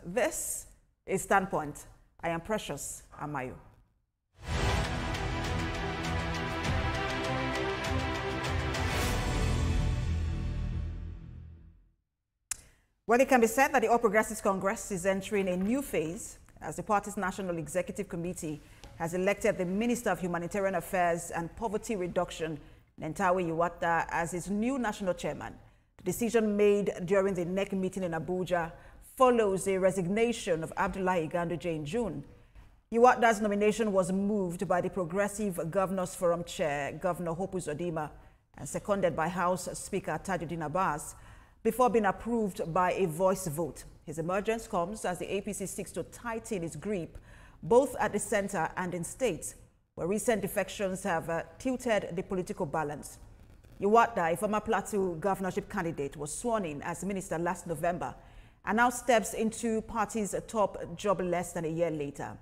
This is Standpoint. I am Precious Amayo. Well, it can be said that the All Progressives Congress is entering a new phase as the party's National Executive Committee has elected the Minister of Humanitarian Affairs and Poverty Reduction, Nentawe Yiwata, as its new national chairman. The decision made during the NEC meeting in Abuja follows a resignation of Abdullahi Ganduje in June. Yiwata's nomination was moved by the Progressive Governors Forum Chair, Governor Hope Uzodinma, and seconded by House Speaker Tajuddin Abbas, before being approved by a voice vote. His emergence comes as the APC seeks to tighten its grip, both at the center and in states, where recent defections have tilted the political balance. Yiwata, a former Plateau governorship candidate, was sworn in as minister last November and now steps into party's top job less than a year later.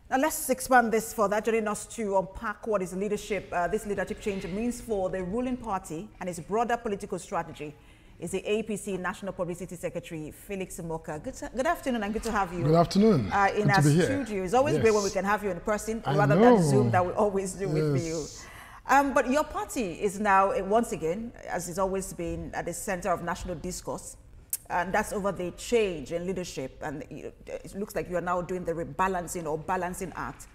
Now let's expand this further. Joining us to unpack what is leadership, this leadership change means for the ruling party and its broader political strategy is the APC National Publicity Secretary, Felix Morka. Good afternoon and good to have you. Good afternoon. In our studio. It's always great when we can have you in person rather than Zoom that we always do with you. But your party is now, once again, as it's always been, at the center of national discourse. And that's over the change in leadership. And it looks like you are now doing the rebalancing or balancing act.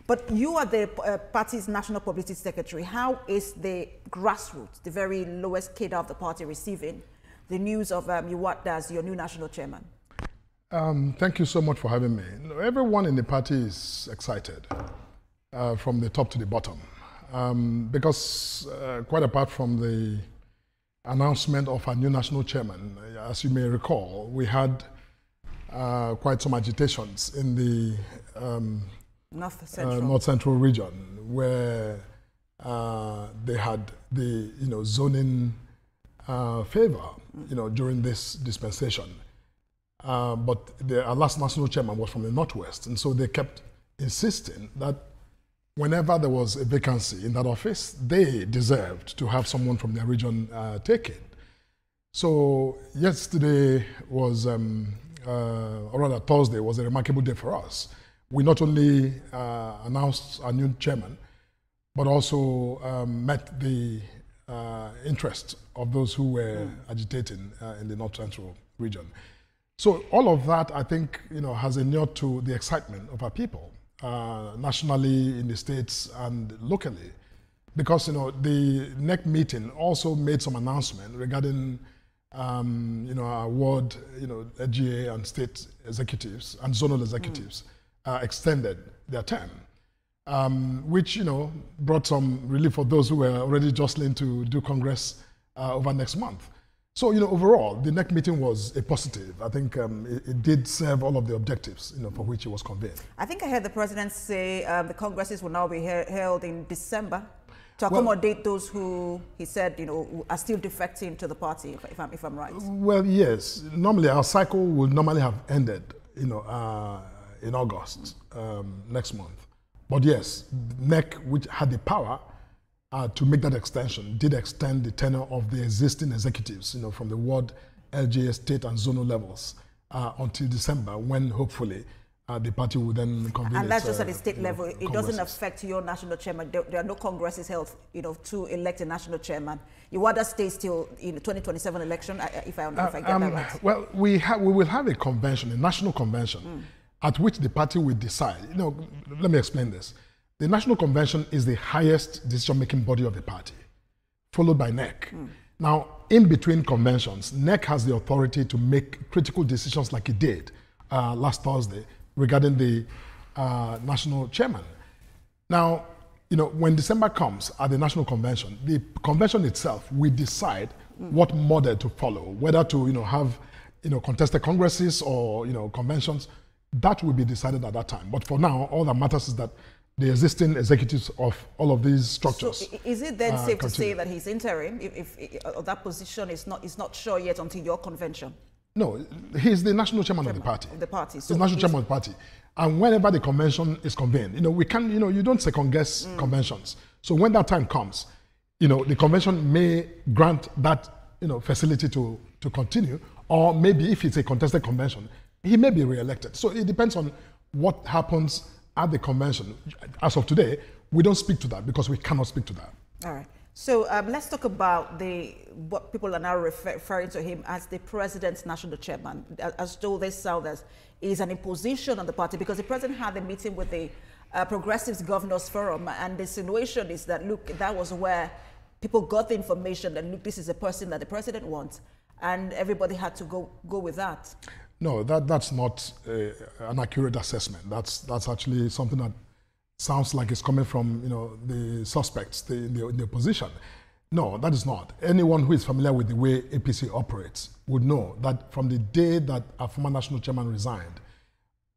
But you are the party's National Publicity Secretary. How is the grassroots, the very lowest cadre of the party, receiving the news of Yiwata as your new national chairman? Thank you so much for having me. Everyone in the party is excited from the top to the bottom. Because quite apart from the announcement of our new national chairman, as you may recall, we had quite some agitations in the North Central region, where they had the zoning favor during this dispensation. But our last national chairman was from the Northwest, and so they kept insisting that whenever there was a vacancy in that office, they deserved to have someone from their region take it. So yesterday was, or rather Thursday, was a remarkable day for us. We not only announced our new chairman, but also met the interest of those who were agitating in the North Central region. So all of that, I think, has inured to the excitement of our people. Nationally, in the states, and locally, because the NEC meeting also made some announcement regarding our ward, LGA and state executives and zonal executives extended their term, which brought some relief for those who were already jostling to do Congress over next month. So, overall, the NEC meeting was a positive. I think it did serve all of the objectives, for which it was convened. I think I heard the president say the congresses will now be held in December to accommodate those who, he said, are still defecting to the party, if I'm right. Well, yes. Normally, our cycle would normally have ended, in August next month. But yes, NEC, which had the power to make that extension, did extend the tenure of the existing executives, from the ward, LGA, state, and zonal levels until December, when hopefully the party will then convene. And that's just at the state level. It doesn't affect your national chairman. There are no congresses held, to elect a national chairman. Yiwata stays till in the 2027 election, if I get that right. Well, we will have a convention, a national convention, at which the party will decide. Let me explain this. The National Convention is the highest decision-making body of the party, followed by NEC. Now, in between conventions, NEC has the authority to make critical decisions like it did last Thursday regarding the national chairman. Now, when December comes at the National Convention, the convention itself will decide what model to follow, whether to have contested congresses or conventions. That will be decided at that time. But for now, all that matters is that the existing executives of all of these structures. So is it then safe to say that he's interim if that position is not sure yet until your convention? No, he's the national chairman of the party. Of the party. So he's national chairman of the party. And whenever the convention is convened, we can, you don't second guess conventions. So when that time comes, the convention may grant that, facility to to continue, or maybe if it's a contested convention, he may be re-elected. So it depends on what happens at the convention. As of today, we don't speak to that because we cannot speak to that. All right. So let's talk about what people are now referring to him as the president's national chairman, as though this sound as is an imposition on the party, because the president had a meeting with the Progressives Governors Forum, and the insinuation is that, look, that was where people got the information that, look, this is a person that the president wants, and everybody had to go with that. No, that's not an accurate assessment. That's actually something that sounds like it's coming from, you know, the suspects in the opposition. No, that is not. Anyone who is familiar with the way APC operates would know that from the day that our former national chairman resigned,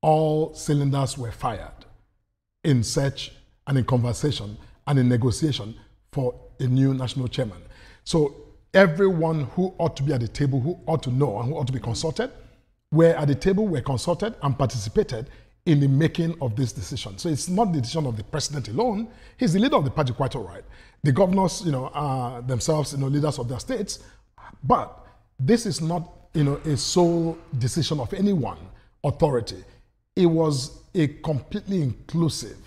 all cylinders were fired in search and in conversation and in negotiation for a new national chairman. So everyone who ought to be at the table, who ought to know and who ought to be consulted, were at the table, were consulted and participated in the making of this decision. So it's not the decision of the president alone. He's the leader of the party, quite all right. The governors, you know, are themselves, you know, leaders of their states. But this is not, you know, a sole decision of any one authority. It was a completely inclusive,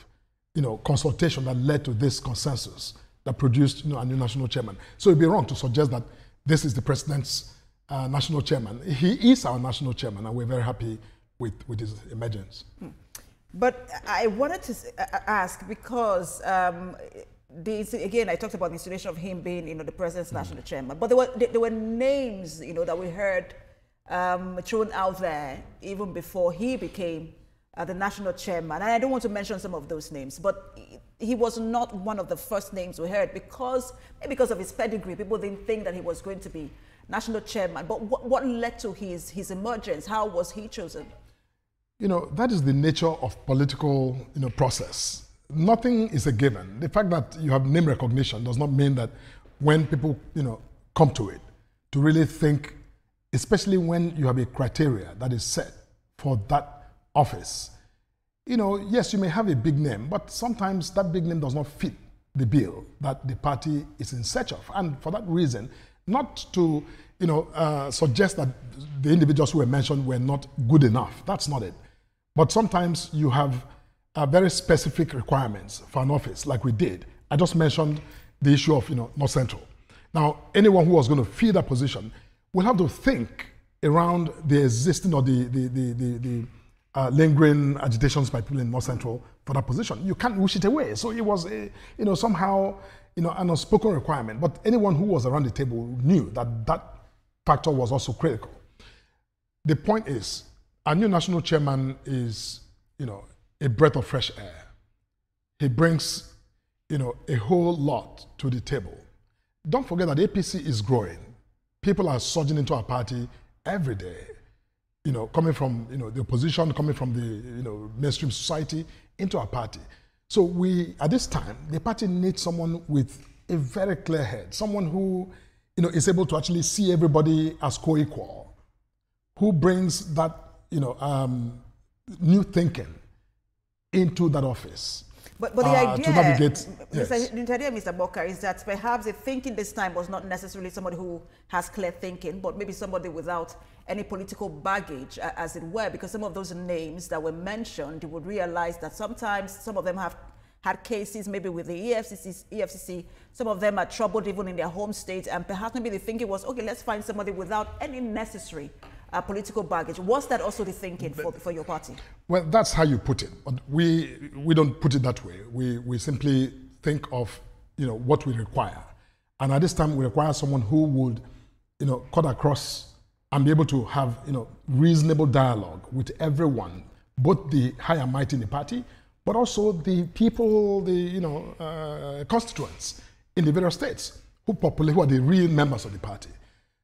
you know, consultation that led to this consensus that produced, you know, a new national chairman. So it'd be wrong to suggest that this is the president's national chairman. He is our national chairman, and we're very happy with his emergence. But I wanted to ask, because again, I talked about the insinuation of him being, you know, the president's national chairman, but there were names, you know, that we heard thrown out there even before he became the national chairman. And I don't want to mention some of those names, but he was not one of the first names we heard maybe because of his pedigree. People didn't think that he was going to be national chairman. But what led to his emergence? How was he chosen? You know, that is the nature of political, you know, process. Nothing is a given. The fact that you have name recognition does not mean that when people, you know, come to it, to really think, especially when you have a criteria that is set for that office. You know, yes, you may have a big name, but sometimes that big name does not fit the bill that the party is in search of. And for that reason, not to, you know, suggest that the individuals who were mentioned were not good enough. That's not it. But sometimes you have very specific requirements for an office, like we did. I just mentioned the issue of, you know, North Central. Now, anyone who was going to fill that position will have to think around the existing or the lingering agitations by people in North Central for that position. You can't wish it away. So it was, you know, somehow, you know, an unspoken requirement. But anyone who was around the table knew that that factor was also critical. The point is, our new national chairman is, you know, a breath of fresh air. He brings, you know, a whole lot to the table. Don't forget that APC is growing. People are surging into our party every day, you know, coming from, you know, the opposition, coming from the, you know, mainstream society into our party. So we, at this time, the party needs someone with a very clear head, someone who, you know, is able to actually see everybody as co-equal, who brings that, you know, new thinking into that office. But the idea, to navigate, yes. The idea, Mr. Morka, is that perhaps the thinking this time was not necessarily somebody who has clear thinking, but maybe somebody without any political baggage, as it were, because some of those names that were mentioned, you would realize that sometimes some of them have had cases maybe with the EFCC, some of them are troubled even in their home state, and perhaps maybe the thinking was, okay, let's find somebody without any necessary political baggage. Was that also the thinking for your party? Well, that's how you put it. But we don't put it that way. We simply think of, you know, what we require. And at this time, we require someone who would, you know, cut across and be able to have, you know, reasonable dialogue with everyone, both the high and mighty in the party, but also the people, the, you know, constituents in the various states who are the real members of the party.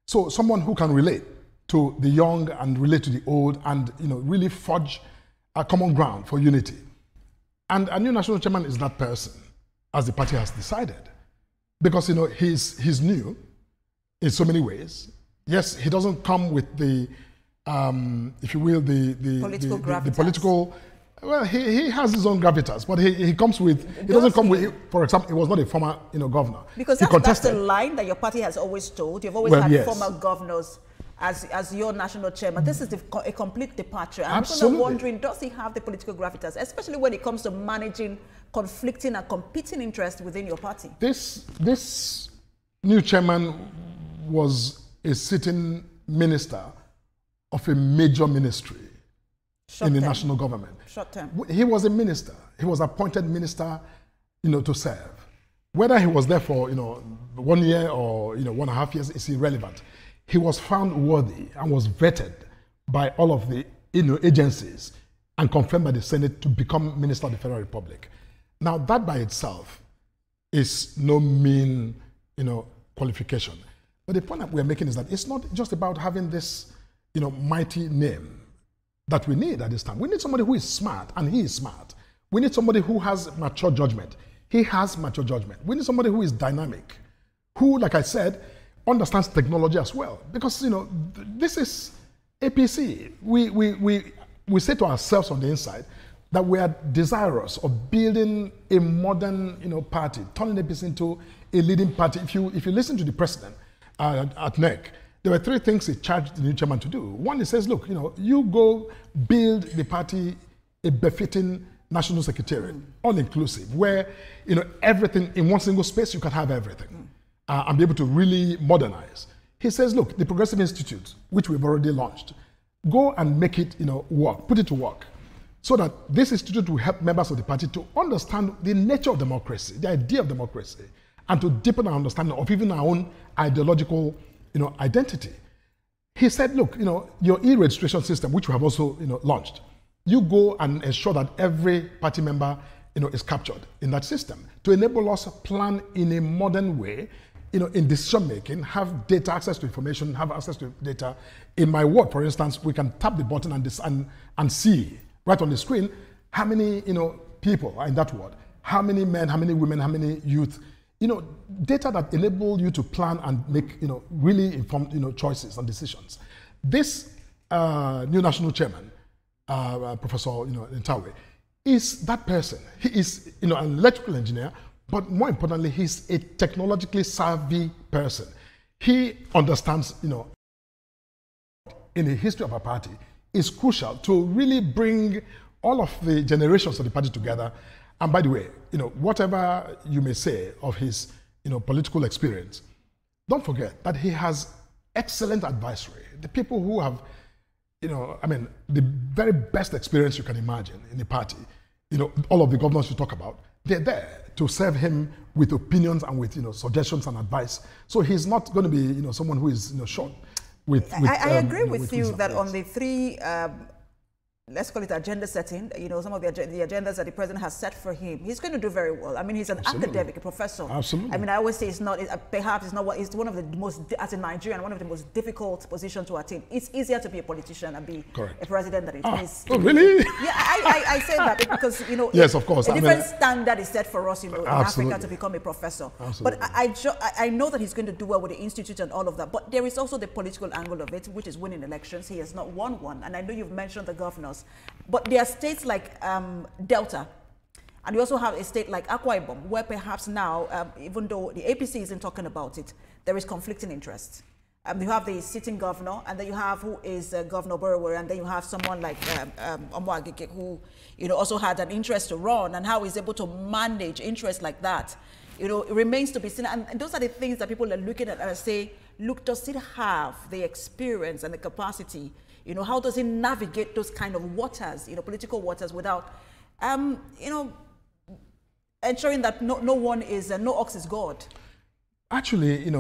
So someone who can relate to the young and relate to the old and, you know, really forge a common ground for unity. And a new national chairman is that person, as the party has decided. Because, you know, he's new in so many ways. Yes, he doesn't come with the, if you will, the political, well, he has his own gravitas, but he comes with, he doesn't come with, for example, he was not a former, you know, governor. Because that's the line that your party has always told. You've always had former governors as your national chairman. This is a complete departure. I'm Absolutely. wondering, does he have the political gravitas, especially when it comes to managing conflicting and competing interests within your party? This new chairman was a sitting minister of a major ministry in the national government. Short term. He was a minister. He was appointed minister, to serve. Whether he was there for, 1 year or, 1.5 years is irrelevant. He was found worthy and was vetted by all of the, agencies and confirmed by the Senate to become Minister of the Federal Republic. Now, that by itself is no mean, qualification. But the point that we're making is that it's not just about having this, mighty name that we need at this time. We need somebody who is smart, and he is smart. We need somebody who has mature judgment. He has mature judgment. We need somebody who is dynamic, who, like I said, understands technology as well. Because, this is APC. We say to ourselves on the inside that we are desirous of building a modern, party, turning APC into a leading party. If you listen to the president at NEC, there were 3 things he charged the new chairman to do. One, he says, look, you go build the party a befitting national secretariat, all-inclusive, where, everything in one single space, you can have everything and be able to really modernize. He says, look, the Progressive Institute, which we've already launched, go and make it, work, put it to work, so that this institute will help members of the party to understand the nature of democracy, the idea of democracy, and to deepen our understanding of even our own ideological, identity. He said, look, your e-registration system, which we have also, launched, you go and ensure that every party member, is captured in that system to enable us to plan in a modern way, in decision making, have data access to information, have access to data. In my ward, for instance, we can tap the button and see right on the screen how many, people are in that ward, how many men, how many women, how many youth, data that enable you to plan and make, really informed, choices and decisions. This new national chairman, Professor, Ntawe, is that person. He is, an electrical engineer, but more importantly, he's a technologically savvy person. He understands, in the history of our party, is crucial to really bring all of the generations of the party together. And by the way, whatever you may say of his, political experience, don't forget that he has excellent advisory. The people who have, the very best experience you can imagine in the party, all of the governors you talk about, they're there to serve him with opinions and with, suggestions and advice. So he's not going to be, someone who is, short with I agree with you that on the 3, let's call it agenda setting, some of the agendas that the president has set for him, he's going to do very well. I mean, he's an academic, a professor. Absolutely. I mean, I always say perhaps it's not what, it's one of the most, as a Nigerian, one of the most difficult positions to attain. It's easier to be a politician and be a president than it is. Oh, really? Yeah, I say that because, yes, of course. A different standard is set for us, in Africa to become a professor. Absolutely. But I know that he's going to do well with the institute and all of that. But there is also the political angle of it, which is winning elections. He has not won one. And I know you've mentioned the governors. But there are states like Delta, and you also have a state like Akwa Ibom, where perhaps now, even though the APC isn't talking about it, there is conflicting interest. You have the sitting governor, and then you have who is Governor Borower, and then you have someone like Omo Agike, who also had an interest to run, and how he's able to manage interests like that. It remains to be seen. And those are the things that people are looking at and say, look, does it have the experience and the capacity? How does he navigate those kind of waters, political waters, without, ensuring that no one is, no ox is God? Actually,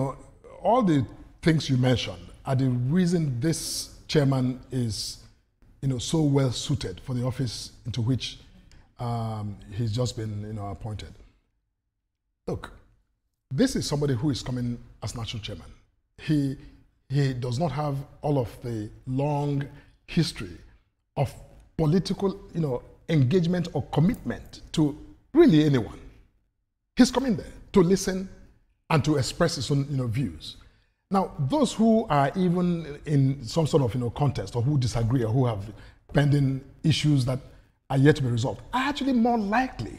all the things you mentioned are the reason this chairman is, so well suited for the office into which he's just been, appointed. Look, this is somebody who is coming as national chairman. He does not have all of the long history of political, engagement or commitment to really anyone. He's coming there to listen and to express his own, views. Now, those who are even in some sort of, contest, or who disagree, or who have pending issues that are yet to be resolved, are actually more likely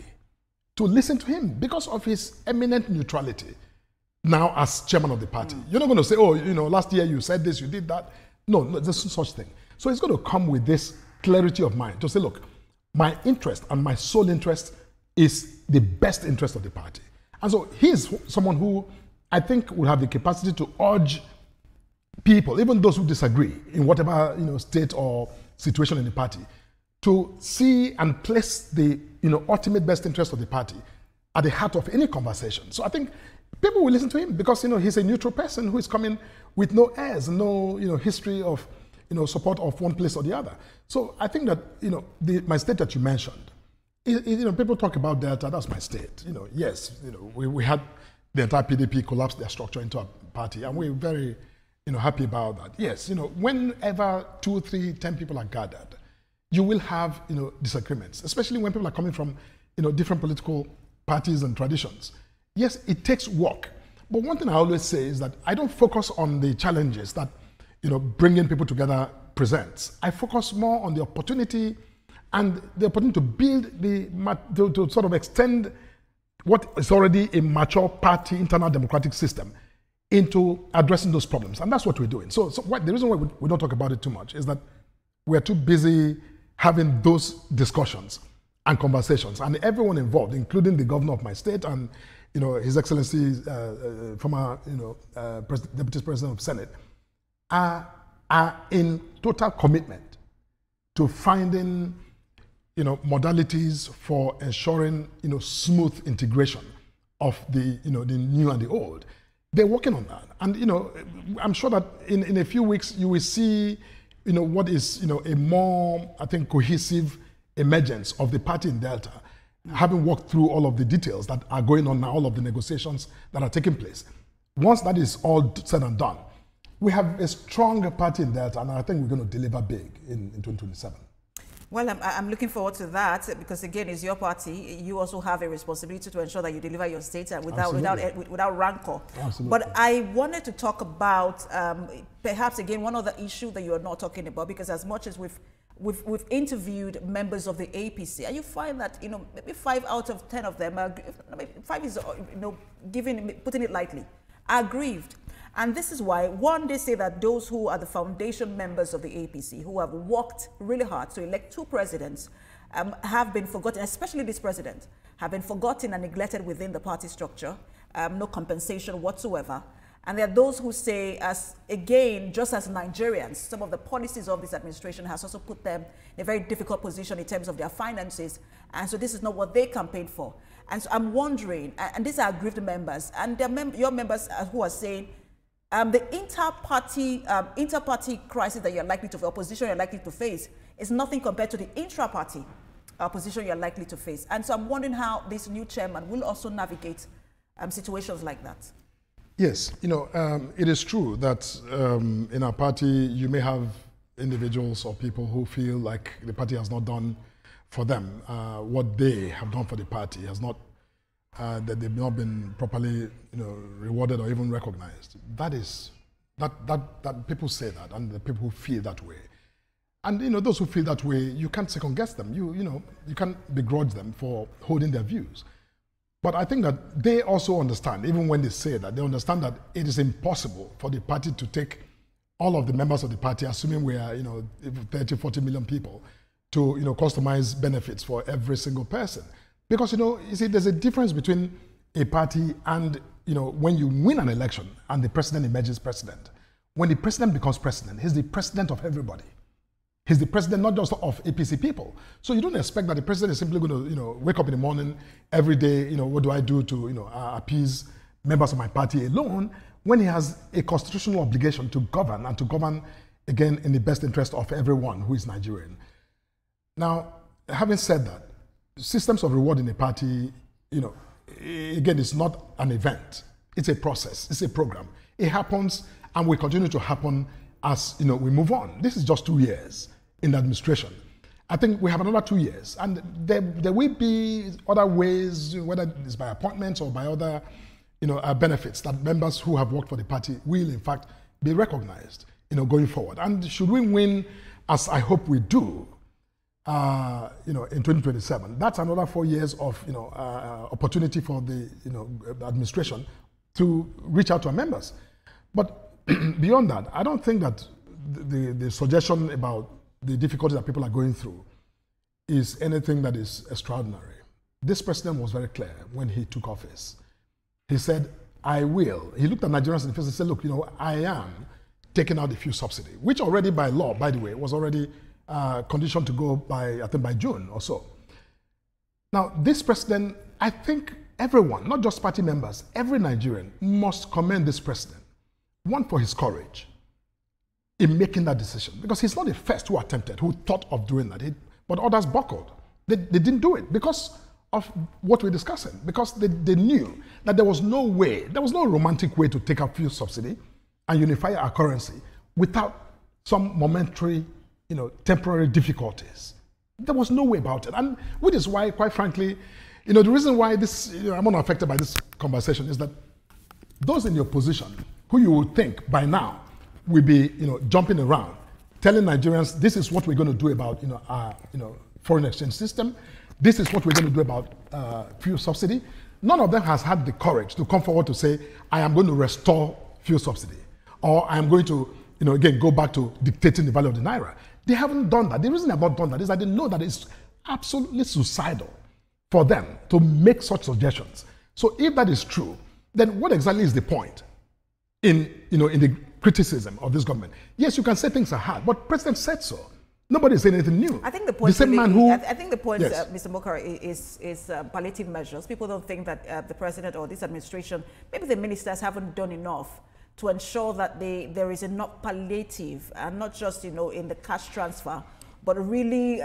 to listen to him because of his eminent neutrality. Now, as chairman of the party, you're not going to say, oh, last year you said this, you did that. No, there's no such thing. So it's going to come with this clarity of mind to say, look, my interest and my sole interest is the best interest of the party. And so he is someone who I think will have the capacity to urge people, even those who disagree in whatever state or situation in the party, to see and place the ultimate best interest of the party at the heart of any conversation. So I think people will listen to him because he's a neutral person who is coming with no airs, no history of support of one place or the other. So I think that my state that you mentioned, people talk about Delta. That's my state. Yes, we had the entire PDP collapse their structure into a party, and we're very happy about that. Yes, whenever 2, 3, 10 people are gathered, you will have disagreements, especially when people are coming from different political parties and traditions. Yes, it takes work. But one thing I always say is that I don't focus on the challenges that bringing people together presents. I focus more on the opportunity and the opportunity to build to sort of extend what is already a mature party internal democratic system into addressing those problems. And that's what we're doing. So the reason why we don't talk about it too much is that we're too busy having those discussions and conversations. And everyone involved, including the governor of my state and His Excellency, former Deputy President of Senate, are in total commitment to finding modalities for ensuring smooth integration of the the new and the old. They're working on that, and I'm sure that in a few weeks you will see what is a more, I think, cohesive emergence of the party in Delta, having worked through all of the details that are going on now, all of the negotiations that are taking place. Once that is all said and done, we have a strong party in Delta, and I think we're going to deliver big in 2027. Well, I'm looking forward to that because, again, it's your party. You also have a responsibility to ensure that you deliver your state without rancor. Absolutely. But I wanted to talk about perhaps, again, one other issue that you are not talking about, because as much as we've interviewed members of the APC, and you find that maybe 5 out of 10 of them are, 5 is putting it lightly, are aggrieved. And this is why, one, they say that those who are the foundation members of the APC, who have worked really hard to elect 2 presidents, have been forgotten, especially this president, have been forgotten and neglected within the party structure, no compensation whatsoever. And there are those who say, again, just as Nigerians, some of the policies of this administration has also put them in a very difficult position in terms of their finances. And so this is not what they campaigned for. And so I'm wondering, and these are aggrieved members, and your members who are saying, the inter-party crisis that you're likely to, opposition you're likely to face, is nothing compared to the intra-party opposition you're likely to face. And so I'm wondering how this new chairman will also navigate situations like that. Yes, it is true that in our party you may have individuals or people who feel like the party has not done for them what they have done for the party, has not that they've not been properly, rewarded or even recognized. That people say that, and the people who feel that way, and those who feel that way, you can't second guess them. You can't begrudge them for holding their views. But I think that they also understand, even when they say that, they understand that it is impossible for the party to take all of the members of the party, assuming we are 30, 40 million people, to customize benefits for every single person. Because, you see, there's a difference between a party and, when you win an election and the president emerges president. When the president becomes president, he's the president of everybody. He's the president not just of APC people. So you don't expect that the president is simply going to, wake up in the morning every day, what do I do to, appease members of my party alone, when he has a constitutional obligation to govern, and to govern, again, in the best interest of everyone who is Nigerian. Now, having said that, systems of reward in a party, again, it's not an event. It's a process. It's a program. It happens and will continue to happen as we move on. This is just 2 years in the administration. I think we have another 2 years, and there will be other ways, whether it's by appointments or by other benefits, that members who have worked for the party will in fact be recognized going forward. And should we win, as I hope we do, in 2027, that's another 4 years of opportunity for the administration to reach out to our members. But beyond that, I don't think that the suggestion about the difficulties that people are going through is anything that is extraordinary. This president was very clear when he took office. He said, I will. He looked at Nigerians in the face and said, look, you know, I am taking out the fuel subsidy, which already by law, by the way, was already conditioned to go by, I think, by June or so. Now, this president, I think everyone, not just party members, every Nigerian must commend this president. One, for his courage in making that decision, because he's not the first who attempted, who thought of doing that, but others buckled. They didn't do it because of what we're discussing, because they knew that there was no way, there was no romantic way to take out fuel subsidy and unify our currency without some momentary, you know, temporary difficulties. There was no way about it. And which is why, quite frankly, you know, the reason why this, you know, I'm not affected by this conversation is that those in the opposition, who you would think by now will be, you know, jumping around, telling Nigerians, this is what we're going to do about, you know, our, you know, foreign exchange system. This is what we're going to do about fuel subsidy. None of them has had the courage to come forward to say, I am going to restore fuel subsidy, or I am going to, you know, again, go back to dictating the value of the naira. They haven't done that. The reason they've not done that is that they know that it's absolutely suicidal for them to make such suggestions. So if that is true, then what exactly is the point in, you know, in the criticism of this government? Yes, you can say things are hard, but the president said so. Nobody is saying anything new. I think the point. The same man who. I think the point, yes. Mr. Morka, is palliative measures. People don't think that the president or this administration, maybe the ministers, haven't done enough to ensure that there is enough palliative, and not just, you know, in the cash transfer, but really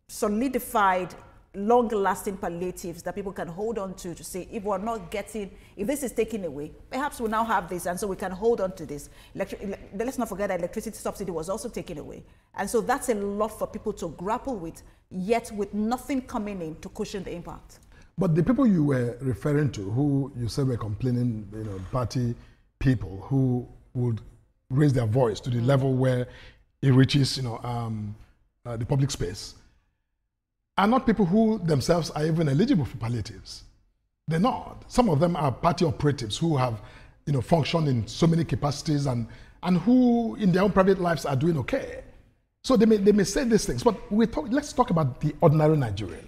solidified, long-lasting palliatives that people can hold on to say, if we're not getting, if this is taken away, perhaps we'll now have this, and so we can hold on to this. Let's not forget that electricity subsidy was also taken away. And so that's a lot for people to grapple with, yet with nothing coming in to cushion the impact. But the people you were referring to, who you said were complaining, you know, party people who would raise their voice to the level where it reaches, you know, the public space, are not people who themselves are even eligible for palliatives. They're not. Some of them are party operatives who have, you know, functioned in so many capacities and who in their own private lives are doing okay. So they may say these things, but let's talk about the ordinary Nigerian.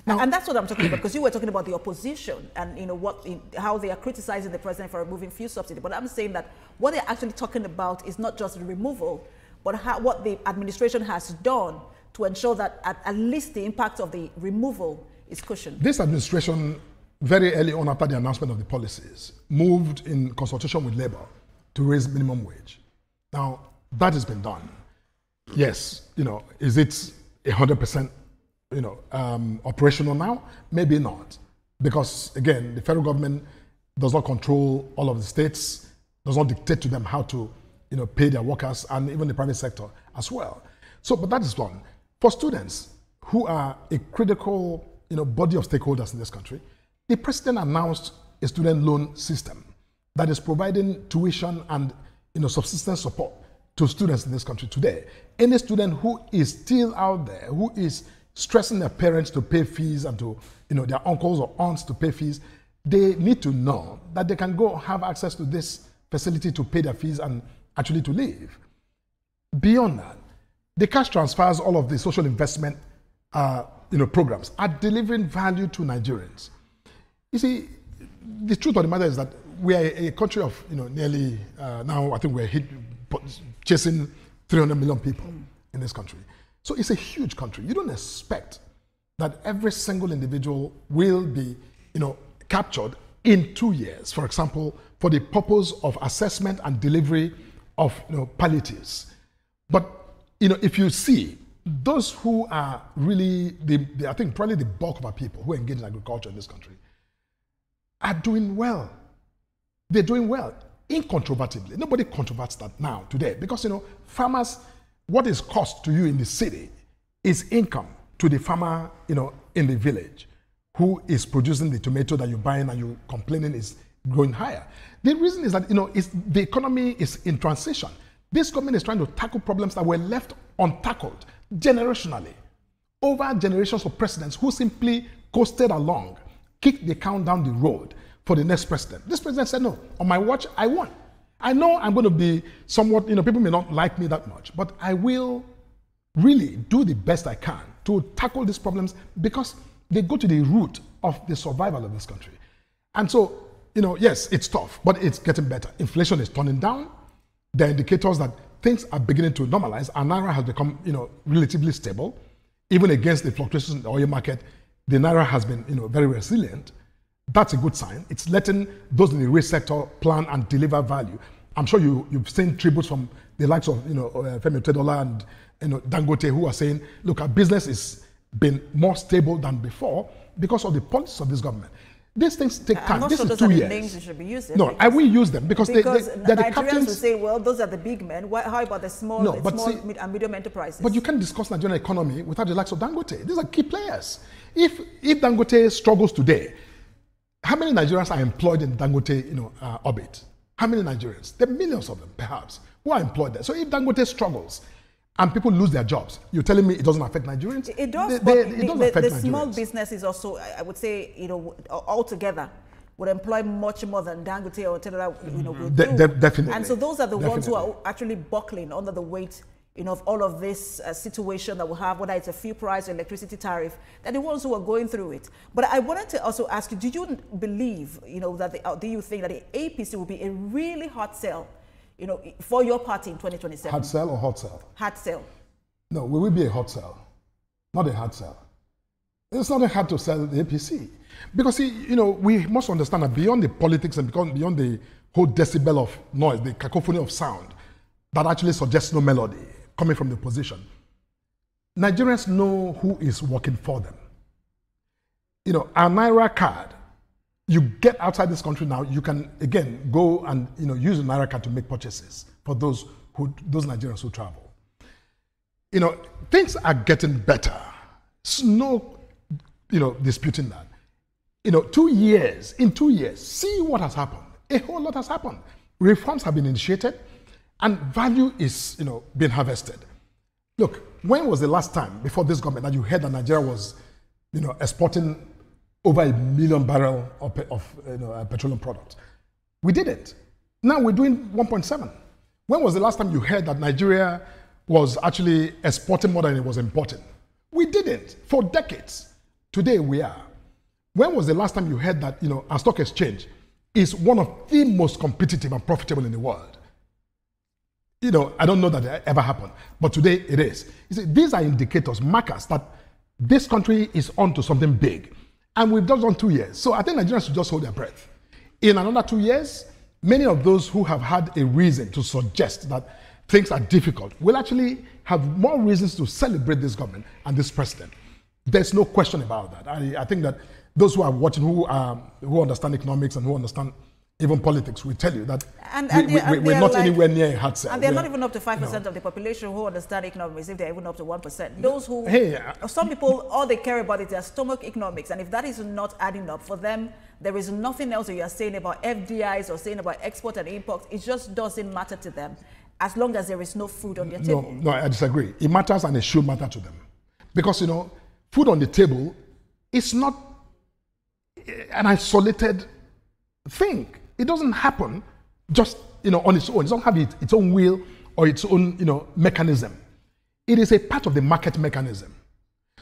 Now, and that's what I'm talking about, because you were talking about the opposition and, you know, how they are criticizing the president for removing fuel subsidy. But I'm saying that what they're actually talking about is not just the removal, but what the administration has done to ensure that at least the impact of the removal is cushioned. This administration, very early on after the announcement of the policies, moved in consultation with Labour to raise minimum wage. Now, that has been done. Yes, you know, is it 100%, you know, operational now? Maybe not. Because, again, the federal government does not control all of the states, does not dictate to them how to, you know, pay their workers, and even the private sector as well. So, but that is one. For students who are a critical, you know, body of stakeholders in this country, the president announced a student loan system that is providing tuition and, you know, subsistence support to students in this country today. Any student who is still out there, who is stressing their parents to pay fees and to, you know, their uncles or aunts to pay fees, they need to know that they can go have access to this facility to pay their fees and actually to live. Beyond that, the cash transfers, all of the social investment, you know, programs are delivering value to Nigerians. You see, the truth of the matter is that we are a country of, you know, nearly now I think we're chasing 300 million people in this country. So it's a huge country. You don't expect that every single individual will be, you know, captured in 2 years, for example, for the purpose of assessment and delivery of, you know, palliatives. But, you know, if you see those who are really, I think probably the bulk of our people who engage in agriculture in this country are doing well. They're doing well, incontrovertibly. Nobody controverts that now, today, because, you know, farmers, what is cost to you in the city is income to the farmer, you know, in the village, who is producing the tomato that you're buying and you're complaining is going higher. The reason is that, you know, the economy is in transition. This government is trying to tackle problems that were left untackled generationally. Over generations of presidents who simply coasted along, kicked the count down the road for the next president. This president said, no, on my watch, I won. I know I'm going to be somewhat, people may not like me that much, but I will really do the best I can to tackle these problems because they go to the root of the survival of this country. And so, yes, it's tough, but it's getting better. Inflation is turning down. There are indicators that things are beginning to normalize. Our Naira has become, relatively stable. Even against the fluctuations in the oil market, the Naira has been, very resilient. That's a good sign. It's letting those in the real sector plan and deliver value. I'm sure you've seen tributes from the likes of, Femi Otedola and Dangote who are saying, look, our business has been more stable than before because of the policies of this government. These things take time. I'm not this sure is those 2 are years. the names you should be using. No, I will use them because they're the Nigerians captains. will say, well, those are the big men. How about the small and medium enterprises? But you can't discuss Nigerian economy without the likes of Dangote. These are key players. If Dangote struggles today, how many Nigerians are employed in Dangote, orbit? How many Nigerians? There are millions of them, perhaps, who are employed there. So if Dangote struggles and people lose their jobs, you're telling me it doesn't affect Nigerians? It does. It does affect the Nigerians. small businesses also, I would say, altogether, would employ much more than Dangote or Tedola, will do. Definitely. And so those are the ones who are actually buckling under the weight, of all of this situation that we have, whether it's a fuel price or electricity tariff. They're the ones who are going through it. But I wanted to also ask you, do you believe, do you think that the APC will be a really hot sell, for your party in 2027? Hard sell or hot sell? Hard sell. No, we will be a hot sell, not a hard sell. It's not hard to sell the APC. Because, we must understand that beyond the politics and beyond the whole decibel of noise, the cacophony of sound, that actually suggests no melody coming from the opposition, Nigerians know who is working for them. Our Naira card, you get outside this country now, you can, again, go and, use the Naira card to make purchases for those Nigerians who travel. Things are getting better. There's no, disputing that. In 2 years, see what has happened. A whole lot has happened. Reforms have been initiated and value is, being harvested. Look, when was the last time before this government that you heard that Nigeria was, exporting over 1 million barrels of petroleum products? We didn't. Now we're doing 1.7. When was the last time you heard that Nigeria was actually exporting more than it was importing? We didn't for decades. Today we are. When was the last time you heard that, our stock exchange is one of the most competitive and profitable in the world? I don't know that it ever happened, but today it is. You see, these are indicators, markers that this country is onto something big. And we've just done 2 years. So I think Nigerians should just hold their breath. In another 2 years, many of those who have had a reason to suggest that things are difficult will actually have more reasons to celebrate this government and this president. There's no question about that. I think that those who are watching, who understand economics and who understand even politics, will tell you that we're not anywhere near a hard sell. And they're not even up to 5% of the population who understand economics, if they're even up to 1%. Those who, some people, all they care about is their stomach economics. And if that is not adding up for them, there is nothing else that you are saying about FDIs or saying about export and import. It just doesn't matter to them as long as there is no food on their table. No, I disagree. It matters and it should matter to them. Because, food on the table is not an isolated thing. It doesn't happen just on its own. It doesn't have its own will or its own mechanism. It is a part of the market mechanism.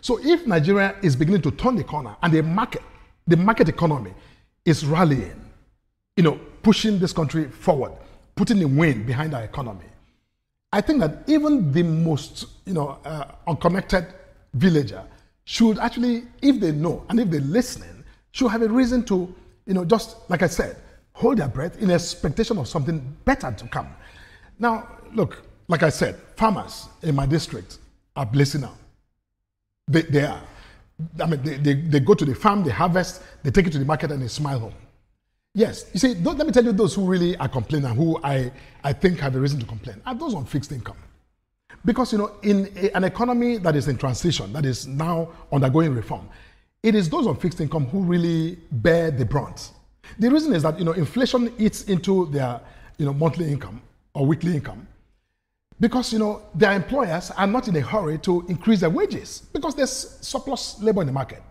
So if Nigeria is beginning to turn the corner and the market economy is rallying, pushing this country forward, putting the wind behind our economy, I think that even the most unconnected villager should actually, if they know and if they're listening, should have a reason to, just like I said, hold their breath in expectation of something better to come. Now, look, like I said, farmers in my district are blessing out. They are. I mean, they go to the farm, they harvest, they take it to the market, and they smile home. Yes, you see, let me tell you those who really are complaining and who I think have a reason to complain are those on fixed income. Because, in an economy that is in transition, that is now undergoing reform, it is those on fixed income who really bear the brunt. The reason is that, inflation eats into their, monthly income or weekly income because, their employers are not in a hurry to increase their wages because there's surplus labor in the market.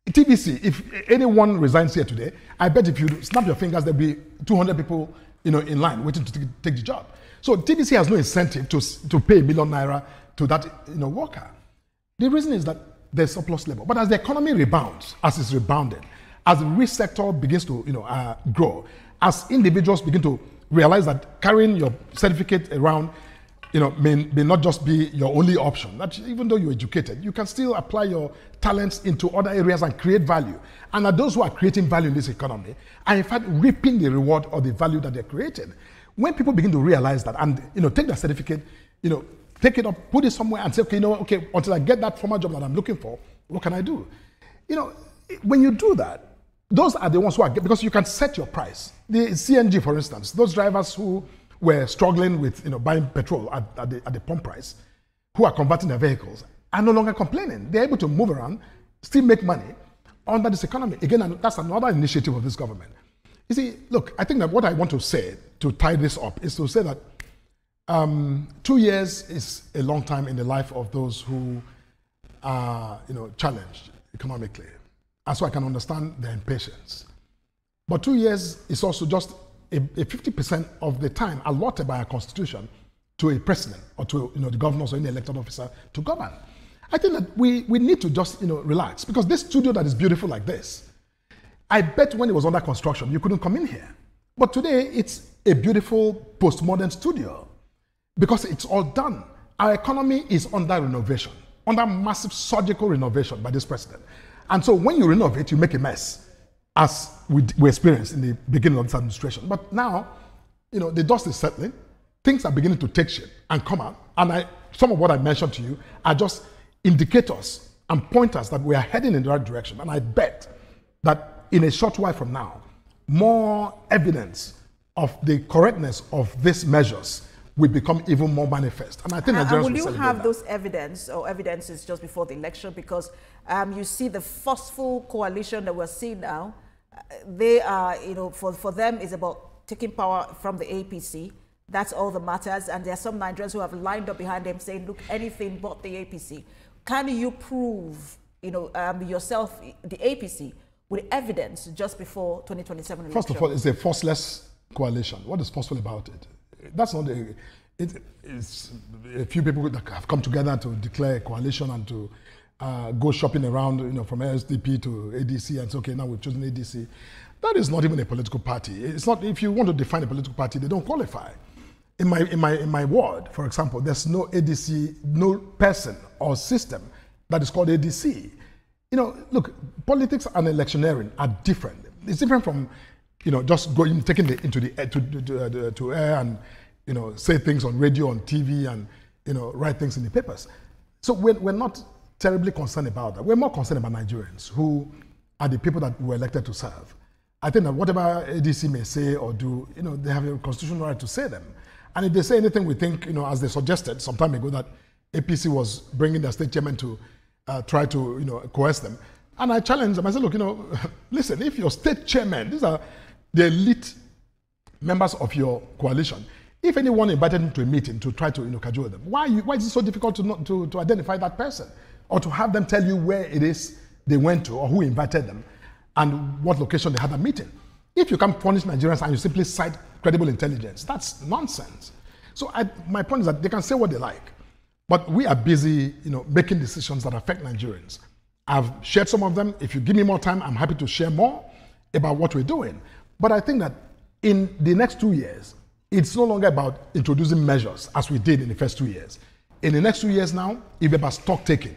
TVC, if anyone resigns here today, I bet if you snap your fingers, there'll be 200 people, in line waiting to take the job. So TVC has no incentive to pay ₦1 million to that worker. The reason is that there's surplus labor. But as the economy rebounds, as it's rebounded, as the rich sector begins to grow, as individuals begin to realize that carrying your certificate around may not just be your only option. That even though you're educated, you can still apply your talents into other areas and create value. And that those who are creating value in this economy are in fact reaping the reward or the value that they're creating. When people begin to realize that and take their certificate, take it up, put it somewhere and say, okay, until I get that formal job that I'm looking for, what can I do? When you do that, those are the ones who are, because you can set your price. The CNG, for instance, those drivers who were struggling with buying petrol at the pump price, who are converting their vehicles, are no longer complaining. They're able to move around, still make money under this economy. Again, that's another initiative of this government. You see, look, I think that what I want to say to tie this up is to say that 2 years is a long time in the life of those who are challenged economically. And so I can understand their impatience. But 2 years is also just a 50% of the time allotted by our constitution to a president or to the governors or any elected officer to govern. I think that we need to just relax, because this studio that is beautiful like this, I bet when it was under construction you couldn't come in here. But today it's a beautiful postmodern studio because it's all done. Our economy is under renovation, under massive surgical renovation by this president. And so when you renovate, you make a mess, as we experienced in the beginning of this administration. But now, the dust is settling, things are beginning to take shape and come out. And some of what I mentioned to you are just indicators and pointers that we are heading in the right direction. And I bet that in a short while from now, more evidence of the correctness of these measures will become even more manifest. And I think Nigerians will you have those evidence or evidences just before the election? Because you see the forceful coalition that we're seeing now, they are, for them is about taking power from the APC. That's all that matters. And there are some Nigerians who have lined up behind them saying, look, anything but the APC. Can you prove, yourself, the APC, with evidence just before 2027 election? First of all, it's a forceless coalition. What is forceful about it? That's not it's a few people that have come together to declare a coalition and to go shopping around, from SDP to ADC and say, okay, now we've chosen ADC. That is not even a political party. It's not. If you want to define a political party, they don't qualify. In my ward, for example, there's no ADC, no person or system that is called ADC. Look, politics and electioneering are different. It's different from just going, taking it into to air and, say things on radio, on TV, and, write things in the papers. So we're not terribly concerned about that. We're more concerned about Nigerians who are the people that were elected to serve. I think that whatever ADC may say or do, they have a constitutional right to say them. And if they say anything we think, as they suggested some time ago, that APC was bringing their state chairman to try to, coerce them. And I challenged them. I said, look, listen, if your state chairman, these are the elite members of your coalition, if anyone invited them to a meeting to try to cajole them, why is it so difficult to identify that person or to have them tell you where it is they went to or who invited them and what location they had a meeting? If you can't punish Nigerians and you simply cite credible intelligence, that's nonsense. So my point is that they can say what they like, but we are busy making decisions that affect Nigerians. I've shared some of them. If you give me more time, I'm happy to share more about what we're doing. But I think that in the next 2 years, it's no longer about introducing measures as we did in the first 2 years. In the next 2 years now, it's about stock taking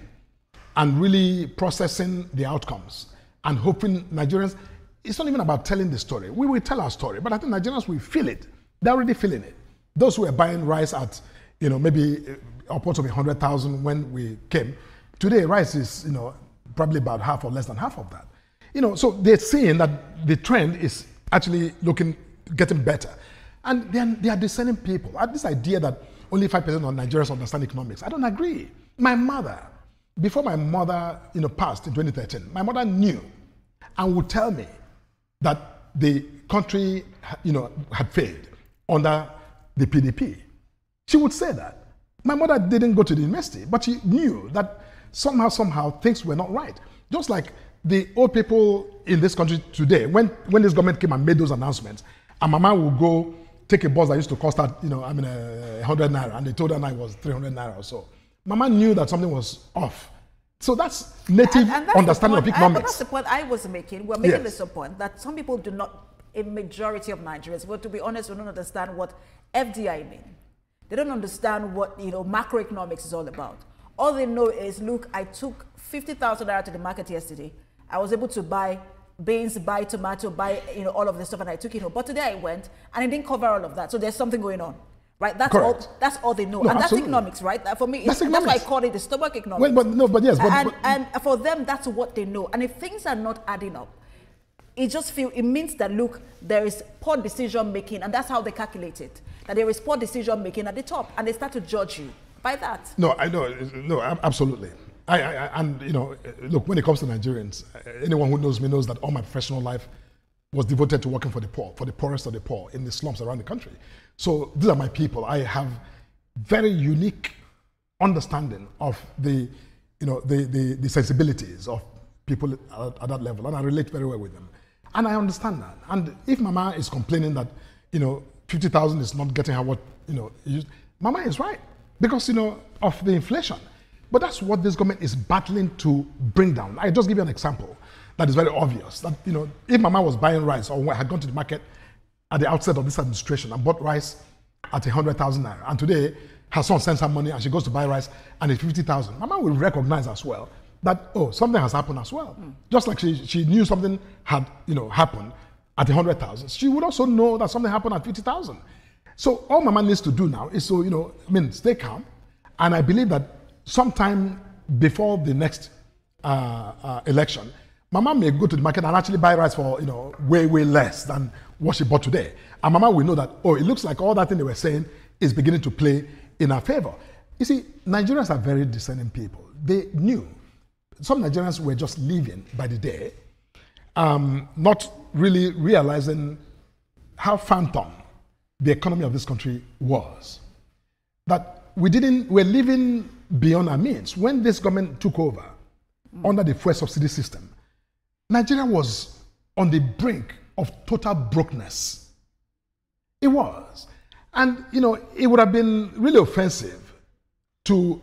and really processing the outcomes and hoping Nigerians, it's not even about telling the story. We will tell our story, but I think Nigerians will feel it. They're already feeling it. Those who are buying rice at, maybe upwards of 100,000 when we came, today rice is, probably about half or less than half of that. So they're seeing that the trend is actually getting better. And then they are discerning people. This idea that only 5% of Nigerians understand economics, I don't agree. My mother, before my mother passed in 2013, my mother knew and would tell me that the country had failed under the PDP. She would say that. My mother didn't go to the university, but she knew that somehow things were not right. Just like the old people in this country today, when this government came and made those announcements, and Mama would go take a bus that used to cost her, 100 naira, and they told her now it was 300 naira or so. Mama knew that something was off. So that's native understanding of economics. But that's the point I was making. We're making this point that some people do not, a majority of Nigerians, but to be honest, we don't understand what FDI means. They don't understand what macroeconomics is all about. All they know is, look, I took 50,000 naira to the market yesterday. I was able to buy beans, buy tomato, buy all of this stuff, and I took it home. But today I went and it didn't cover all of that. So there's something going on, right? That's Correct. all. That's all they know, No, and absolutely. that's economics, right? That for me, That's that's why I call it the stomach economics. Well, And for them, that's what they know. And if things are not adding up, it means that, look, there is poor decision making, and that's how they calculate it. That there is poor decision making at the top, and they start to judge you by that. No, I know. No, absolutely. And look, when it comes to Nigerians, anyone who knows me knows that all my professional life was devoted to working for the poor, for the poorest of the poor in the slums around the country. So these are my people. I have very unique understanding of the sensibilities of people at that level, and I relate very well with them. And I understand that. And if Mama is complaining that 50,000 is not getting her what Mama is right because of the inflation. But that's what this government is battling to bring down. I just give you an example that is very obvious. That if Mama was buying rice or had gone to the market at the outset of this administration and bought rice at 100,000 naira, and today her son sends her money and she goes to buy rice and it's 50,000, Mama will recognize as well that something has happened as well. Just like she knew something had happened at 100,000, she would also know that something happened at 50,000. So all Mama needs to do now is to stay calm, and I believe that sometime before the next election, Mama may go to the market and actually buy rice for way less than what she bought today, and Mama will know that it looks like all that thing they were saying is beginning to play in her favor. You see, Nigerians are very discerning people. They knew. Some Nigerians were just living by the day, not really realizing how phantom the economy of this country was. That we're living beyond our means. When this government took over under the fuel subsidy system, Nigeria was on the brink of total brokenness. It was. And, it would have been really offensive to,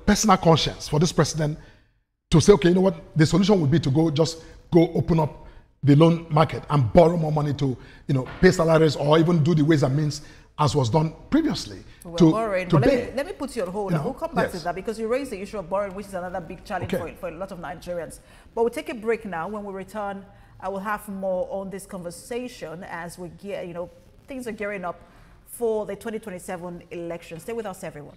personal conscience for this president to say, okay, you know what, the solution would be to go open up the loan market and borrow more money to, pay salaries or even do the ways and means as was done previously. Borrowing. But let me put you on hold. We'll come back to that because you raised the issue of borrowing, which is another big challenge for a lot of Nigerians. But we'll take a break now. When we return, I will have more on this conversation as we things are gearing up for the 2027 election. Stay with us, everyone.